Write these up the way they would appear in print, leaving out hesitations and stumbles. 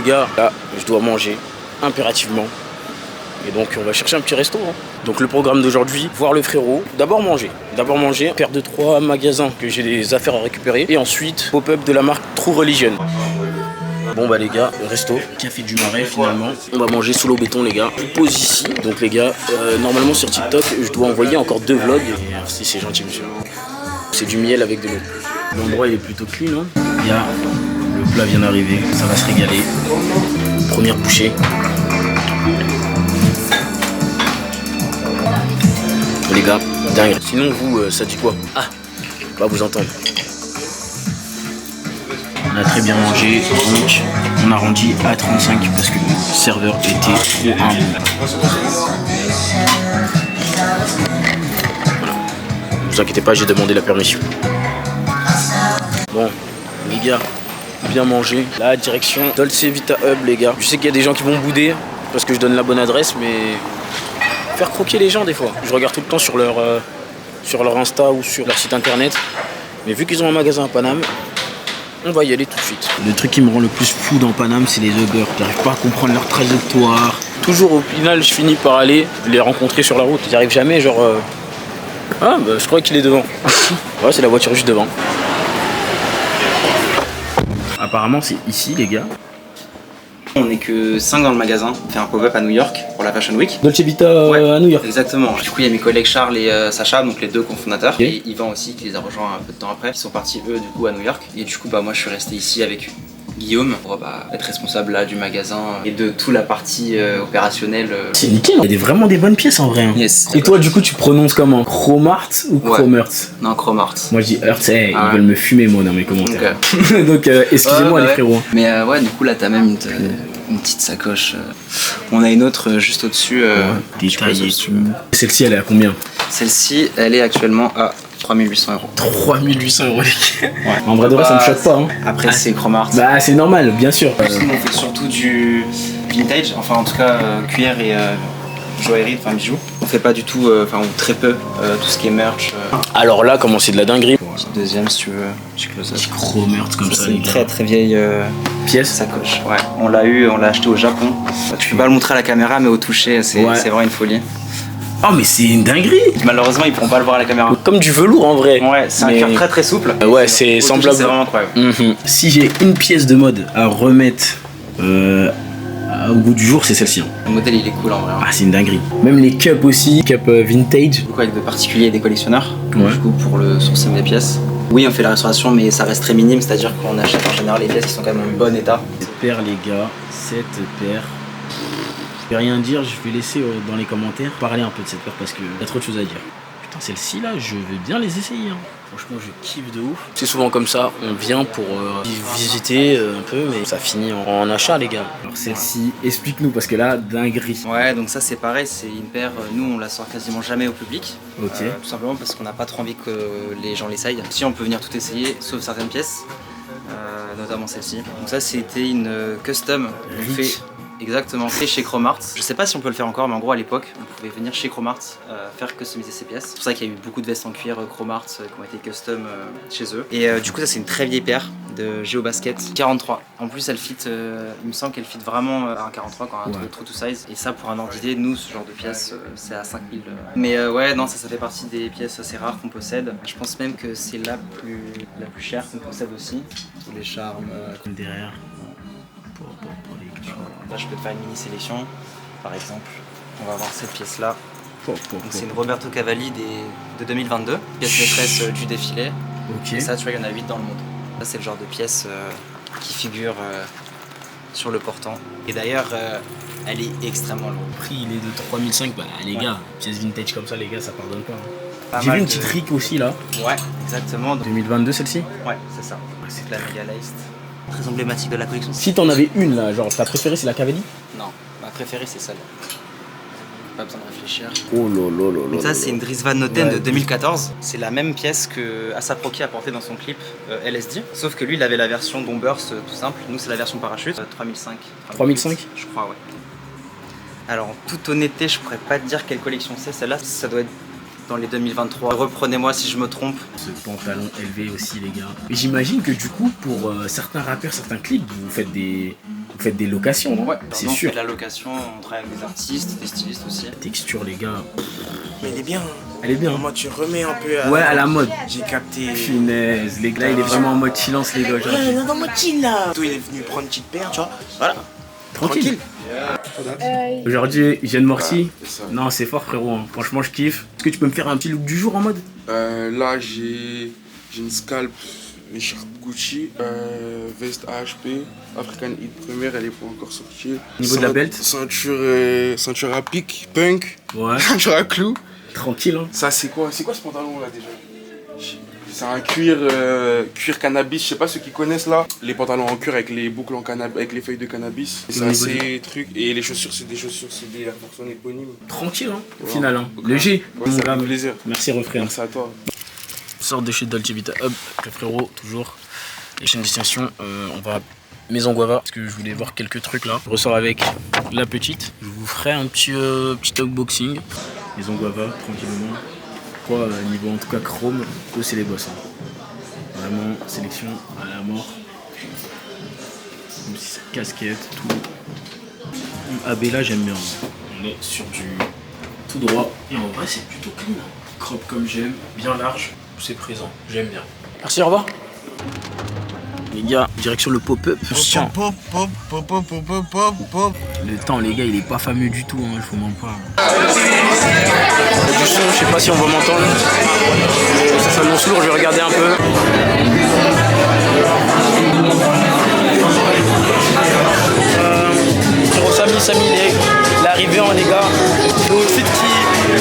gars, là, je dois manger impérativement. Et donc on va chercher un petit resto. Hein. Donc le programme d'aujourd'hui, voir le frérot. D'abord manger, paire de 3 magasins que j'ai des affaires à récupérer. Et ensuite, pop-up de la marque True Religion. Bon bah les gars, le resto, café du Marais finalement. On va manger sous l'eau béton les gars. Je pose ici. Donc les gars, normalement sur TikTok, je dois envoyer encore 2 vlogs. Et merci, c'est gentil monsieur. C'est du miel avec de l'eau. L'endroit il est plutôt clean. Hein. Il y a le plat vient d'arriver, ça va se régaler. Première bouchée. Les gars, dingue. Sinon vous, ça dit quoi? Ah, va vous entendre. On a très bien mangé, donc on a rendu à 35 parce que le serveur était trop humble. Voilà. Ne vous inquiétez pas, j'ai demandé la permission. Bon, les gars, bien mangé. Là, direction Dolce Vita Hub, les gars. Je sais qu'il y a des gens qui vont bouder parce que je donne la bonne adresse, mais faire croquer les gens des fois. Je regarde tout le temps sur leur Insta ou sur leur site internet. Mais vu qu'ils ont un magasin à Paname, on va y aller tout de suite. Le truc qui me rend le plus fou dans Paname, c'est les Uber. J'arrive pas à comprendre leur trajectoire. Toujours au final, je finis par aller les rencontrer sur la route. J'arrive jamais, genre... Ah, bah, je crois qu'il est devant. Ouais, c'est la voiture juste devant. Apparemment, c'est ici, les gars. On n'est que 5 dans le magasin. On fait un pop-up à New York pour la Fashion Week. Dolce Vita ouais, à New York. Exactement. Du coup, il y a mes collègues Charles et Sacha, donc les 2 cofondateurs. Okay. Et Yvan aussi, qui les a rejoints un peu de temps après. Ils sont partis, eux, du coup, à New York. Et du coup, bah, moi, je suis resté ici avec Guillaume pour être responsable là du magasin et de toute la partie opérationnelle. C'est nickel. Il y a vraiment des bonnes pièces en vrai. Hein. Yes. Et toi, du coup, tu prononces comment? Chromart ou Chromart? Non, Chromart. Moi, je dis Hearts. Ils veulent me fumer, moi, dans mes commentaires. Donc, excusez-moi, les frérots. Mais ouais, du coup, là, t'as même une petite sacoche. On a une autre juste au-dessus. Détaillée. Celle-ci, elle est à combien? Celle-ci, elle est actuellement à 3800 €. 3800 €. Ouais. En vrai de vrai, ça me choque pas. Hein. Après, c'est Chromart. Bah, c'est normal, bien sûr. On fait surtout du vintage, enfin en tout cas cuir et joaillerie, enfin bijoux. On fait pas du tout, enfin ou très peu, tout ce qui est merch. Alors là, comment c'est de la dinguerie. Petite deuxième si tu veux, petit close-up. Petit Chromart comme ça. C'est une très très vieille pièce. Sacoche. Ouais. On l'a acheté au Japon. Tu peux pas le montrer à la caméra, mais au toucher, c'est vraiment une folie. Oh mais c'est une dinguerie. Malheureusement ils pourront pas le voir à la caméra. Comme du velours en vrai. Ouais, c'est un cuir très très souple. Ouais, c'est semblable. C'est vraiment incroyable. Si j'ai une pièce de mode à remettre au goût du jour, c'est celle-ci. Hein. Le modèle il est cool en vrai. Ah c'est une dinguerie. Même les cups aussi, cups vintage. Du coup avec de particuliers et des collectionneurs. Ouais. Du coup pour le sourcing des pièces. Oui on fait la restauration mais ça reste très minime, c'est-à-dire qu'on achète en général les pièces qui sont quand même en bon état. Cette paire les gars, cette paire. Je vais rien dire, je vais laisser dans les commentaires parler un peu de cette paire parce qu'il y a trop de choses à dire. Putain, celle-ci là, je vais bien les essayer. Hein. Franchement, je kiffe de ouf. C'est souvent comme ça, on vient pour visiter un peu, mais ça finit en achat, les gars. Alors, celle-ci, explique-nous parce que là, dinguerie. Ouais, donc ça, c'est pareil, c'est une paire, nous on la sort quasiment jamais au public. Ok. Tout simplement parce qu'on n'a pas trop envie que les gens l'essayent. Si on peut venir tout essayer, sauf certaines pièces, notamment celle-ci. Donc, ça, c'était une custom. Exactement, fait chez Chromart. Je sais pas si on peut le faire encore, mais en gros à l'époque, on pouvait venir chez Chromart faire customiser ses pièces. C'est pour ça qu'il y a eu beaucoup de vestes en cuir Chromart qui ont été custom chez eux. Et du coup ça c'est une très vieille paire de GeoBasket 43. En plus elle fit, il me semble qu'elle fit vraiment à un 43 quand on a true to size. Et ça pour un ordre d'idée, nous ce genre de pièces c'est à 5000. Mais ouais non ça fait partie des pièces assez rares qu'on possède. Je pense même que c'est la plus chère qu'on possède aussi. Tous les charmes. Derrière. Là je peux te faire une mini sélection par exemple. On va voir cette pièce là. C'est une Roberto Cavalli de 2022, pièce maîtresse du défilé. Et ça tu vois il y en a 8 dans le monde. Ça c'est le genre de pièce qui figure sur le portant. Et d'ailleurs elle est extrêmement lourde. Le prix il est de 3005, bah les gars, pièce vintage comme ça les gars ça pardonne pas. Hein. J'ai vu une petite RIC aussi là. Ouais exactement. 2022 celle-ci. Ouais c'est ça. C'est la Mega Laced. Très emblématique de la collection. Si t'en avais une là, genre ta préférée c'est la Cavalli? Non, ma préférée c'est celle. Pas besoin de réfléchir. Oh lolo. Donc ça c'est une Dries Van Noten de 2014. C'est la même pièce que ASAP Rocky a porté dans son clip LSD. Sauf que lui il avait la version Bombers tout simple. Nous c'est la version parachute. 3005. 3005 je crois ouais. Alors en toute honnêteté je pourrais pas te dire quelle collection c'est. Celle-là ça doit être dans les 2023. Reprenez-moi si je me trompe. Ce pantalon élevé aussi les gars. Et j'imagine que du coup pour certains rappeurs, certains clips, vous faites des locations, non? Ouais, c'est on sûr. fait de la location, on travaille avec des artistes, des stylistes aussi. La texture les gars, Mais il est bien. elle est bien. Moi, tu remets un peu Ouais, à la mode. J'ai capté. Punaise, les gars, il est vraiment en mode silence les gars Ouais, aujourd'hui. non, dans mode chill là. Il est venu prendre une petite paire, tu vois. Voilà. Tranquille. Aujourd'hui, Jeanne Morty. c'est ça. Non, c'est fort frérot, hein. Franchement je kiffe. Est-ce que tu peux me faire un petit look du jour en mode? Là, j'ai une scalp, écharpe Gucci, veste AHP, African Hit Première, elle est pas encore sortie. Niveau de la belt? Ceinture à pic, punk, Ouais. ceinture à clous. Tranquille hein. Ça, c'est quoi ce pantalon là déjà? C'est un cuir cannabis, je sais pas ceux qui connaissent là. Les pantalons en cuir avec les boucles en cannabis, avec les feuilles de cannabis. C'est assez truc. Et les chaussures, c'est des Air Force One éponymes. Tranquille hein, au Ouais. final hein. Ok. Léger. Ouais, ça fait plaisir. Merci refrain. Merci à toi. Sort de chez Dolce Vita Hub, le frérot, toujours. Les chaînes destination, on va à Maison Guava, parce que je voulais voir quelques trucs là. Je ressors avec la petite. Je vous ferai un petit unboxing. Maison Guava, tranquillement. Quoi, niveau en tout cas chrome, eux c'est les boss. Hein. Vraiment, sélection à la mort. Même si cette casquette, tout. AB là j'aime bien. On est sur du tout droit. Et en vrai c'est plutôt clean. Crop comme j'aime, bien large, c'est présent, j'aime bien. Merci, au revoir. Les gars, direction le pop-up. On se tient. Le temps les gars il est pas fameux du tout, hein, je vous mens pas. Du son, je sais pas si on va m'entendre. Ça s'annonce lourd, je vais regarder un peu. Samy, il est arrivé en les gars. Le outfit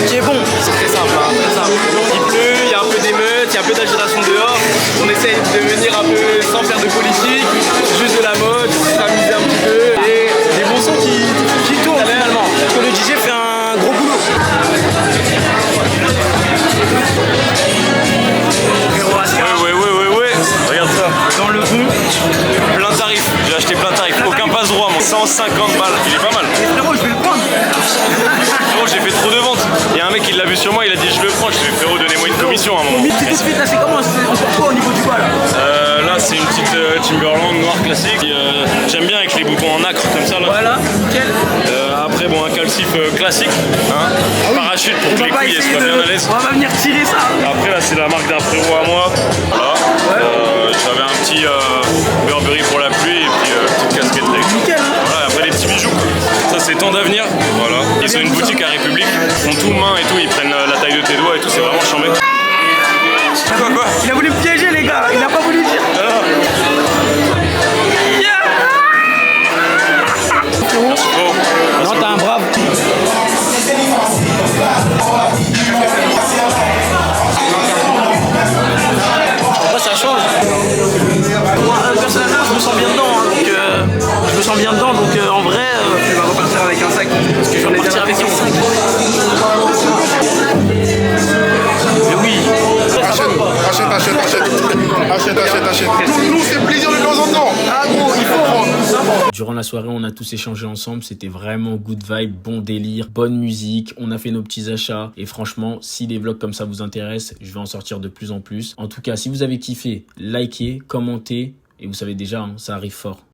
qui est bon. C'est très simple, hein, très simple. Il pleut, il y a un peu d'émeute, il y a un peu d'agitation dehors. On essaye de venir un peu sans faire de politique, juste de la mode, s'amuser un petit peu et des bons sons qui tournent réellement. Parce que le DJ fait un gros boulot. Ouais. Regarde ça. Dans le rond, plein tarif. J'ai acheté plein tarif. Aucun passe droit, moi. 150 balles. Il est pas mal. Frérot, je vais le prendre. Frérot, j'ai fait trop de ventes. Il y a un mec qui l'a vu sur moi, il a dit je le prends. Je lui ai dit frérot, donnez-moi une commission à un moment. Mais tout de suite, là c'est comment? C'est encore quoi au niveau du bas là? Là, c'est une petite Timberland noire classique. J'aime bien avec les boutons en acre comme ça. Là. Voilà, nickel. Après, bon, un calcif classique. Hein. Parachute pour que les couilles soient bien à l'aise. On va venir tirer ça. Après, là, c'est la marque d'un frérot à moi. Voilà. J'avais un petit Burberry pour la pluie et puis petite casquette avec. Nickel. Voilà, après, les petits bijoux. Ça, c'est Temps d'avenir. Voilà. Ils ont une boutique à République. Ils font tout main et tout. Ils prennent la taille de tes doigts et tout. C'est vraiment chambé. Quoi Il a voulu me piéger les gars, il a pas voulu dire. Non, t'as un brave. Après ça change. Moi personnellement je me sens bien dedans, hein, donc je me sens bien dedans, donc en vrai tu vas repartir avec un sac. Parce que j'en ai bien avec un sac. Mais oui. Achète. Nous, c'est plaisir de temps en temps. Ah gros, il faut. Durant la soirée, on a tous échangé ensemble. C'était vraiment good vibe, bon délire, bonne musique. On a fait nos petits achats. Et franchement, si les vlogs comme ça vous intéressent, je vais en sortir de plus en plus. En tout cas, si vous avez kiffé, likez, commentez. Et vous savez déjà, hein, ça arrive fort.